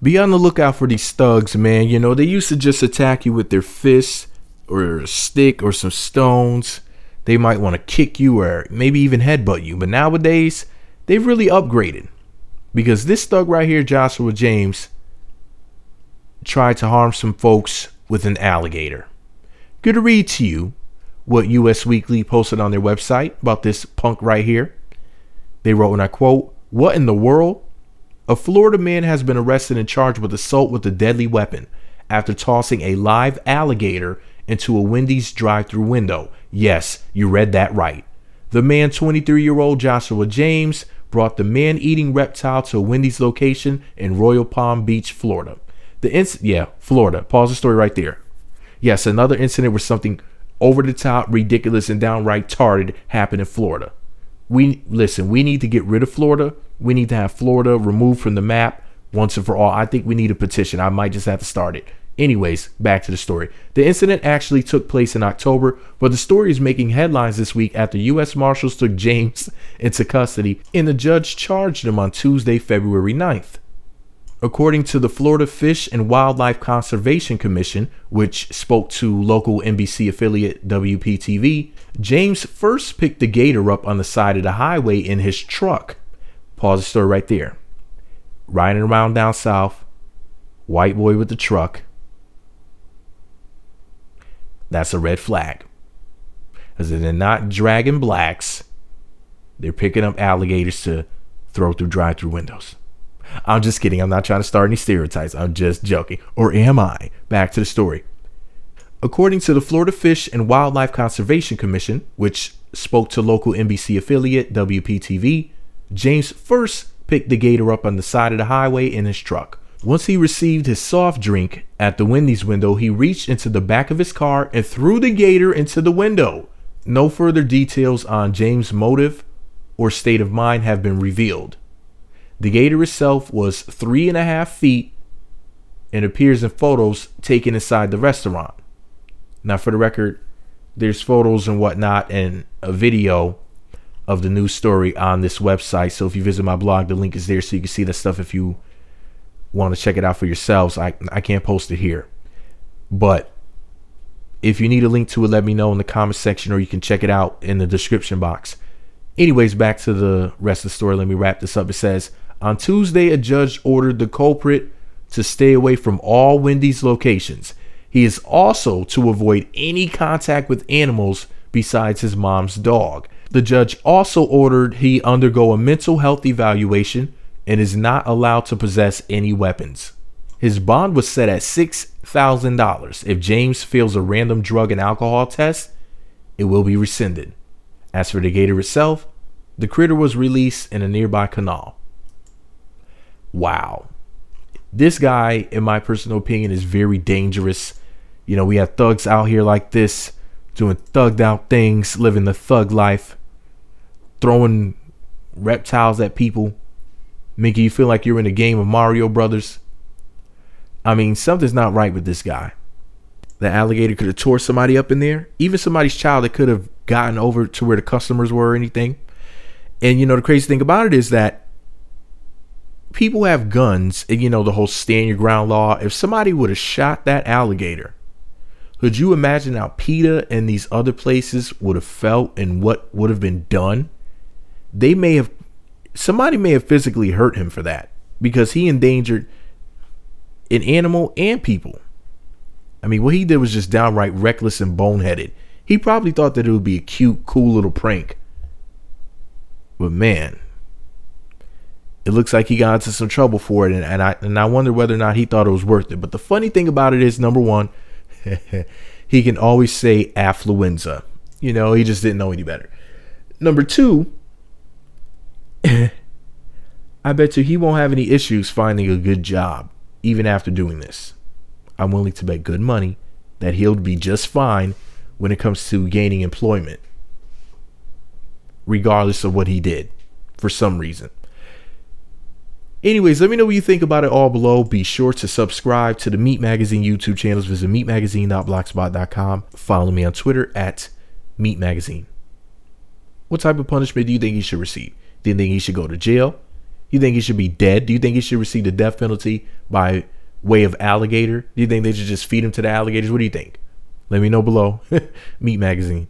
Be on the lookout for these thugs, man. You know, they used to just attack you with their fists or a stick or some stones. They might want to kick you or maybe even headbutt you. But nowadays, they've really upgraded. Because this thug right here, Joshua James, tried to harm some folks with an alligator. Good to read to you what US Weekly posted on their website about this punk right here. They wrote, and I quote, "What in the world? A Florida man has been arrested and charged with assault with a deadly weapon after tossing a live alligator into a Wendy's drive-thru window." Yes, you read that right. The man, 23-year-old Joshua James, brought the man-eating reptile to a Wendy's location in Royal Palm Beach, Florida. Florida. Pause the story right there. Yes, another incident where something over the top, ridiculous, and downright retarded happened in Florida. We need to get rid of Florida. We need to have Florida removed from the map once and for all. I think we need a petition. I might just have to start it. Anyways, back to the story. The incident actually took place in October, but the story is making headlines this week after U.S. Marshals took James into custody and the judge charged him on Tuesday, February 9th. According to the Florida Fish and Wildlife Conservation Commission, which spoke to local NBC affiliate WPTV, James first picked the gator up on the side of the highway in his truck. Pause the story right there. Riding around down south, white boy with the truck. That's a red flag. Because they're not dragging blacks. They're picking up alligators to throw through drive-thru windows. I'm just kidding. I'm not trying to start any stereotypes. I'm just joking. Or am I? Back to the story. According to the Florida Fish and Wildlife Conservation Commission, which spoke to local NBC affiliate WPTV, James first picked the gator up on the side of the highway in his truck. Once he received his soft drink at the Wendy's window, he reached into the back of his car and threw the gator into the window. No further details on James' motive or state of mind have been revealed. The gator itself was 3.5 feet and appears in photos taken inside the restaurant. Now, for the record, there's photos and whatnot and a video of the news story on this website. So if you visit my blog, the link is there so you can see that stuff if you want to check it out for yourselves. I can't post it here. But if you need a link to it, let me know in the comment section or you can check it out in the description box. Anyways, back to the rest of the story. Let me wrap this up. It says, on Tuesday, a judge ordered the culprit to stay away from all Wendy's locations. He is also to avoid any contact with animals besides his mom's dog. The judge also ordered he undergo a mental health evaluation and is not allowed to possess any weapons. His bond was set at $6,000. If James fails a random drug and alcohol test, it will be rescinded. As for the gator itself, the critter was released in a nearby canal. Wow. This guy, in my personal opinion, is very dangerous. You know, we have thugs out here like this, doing thugged out things, living the thug life, throwing reptiles at people, making you feel like you're in a game of Mario Brothers. I mean, something's not right with this guy. The alligator could have tore somebody up in there, even somebody's child that could have gotten over to where the customers were or anything. And, you know, the crazy thing about it is that people have guns and, you know, the whole stand your ground law. If somebody would have shot that alligator, could you imagine how PETA and these other places would have felt and what would have been done? Somebody may have physically hurt him for that because he endangered an animal and people. I mean, what he did was just downright reckless and boneheaded. He probably thought that it would be a cute, cool little prank. But man, it looks like he got into some trouble for it. And I wonder whether or not he thought it was worth it. But the funny thing about it is, number one, he can always say affluenza. You know, he just didn't know any better. Number two, I bet you he won't have any issues finding a good job even after doing this. I'm willing to bet good money that he'll be just fine when it comes to gaining employment, regardless of what he did for some reason. Anyways, let me know what you think about it all below. Be sure to subscribe to the Meat Magazine YouTube channels. Visit meatmagazine.blogspot.com. Follow me on Twitter at Meat Magazine. What type of punishment do you think he should receive? Do you think he should go to jail? You think he should be dead? Do you think he should receive the death penalty by way of alligator? Do you think they should just feed him to the alligators? What do you think? Let me know below. Meat Magazine.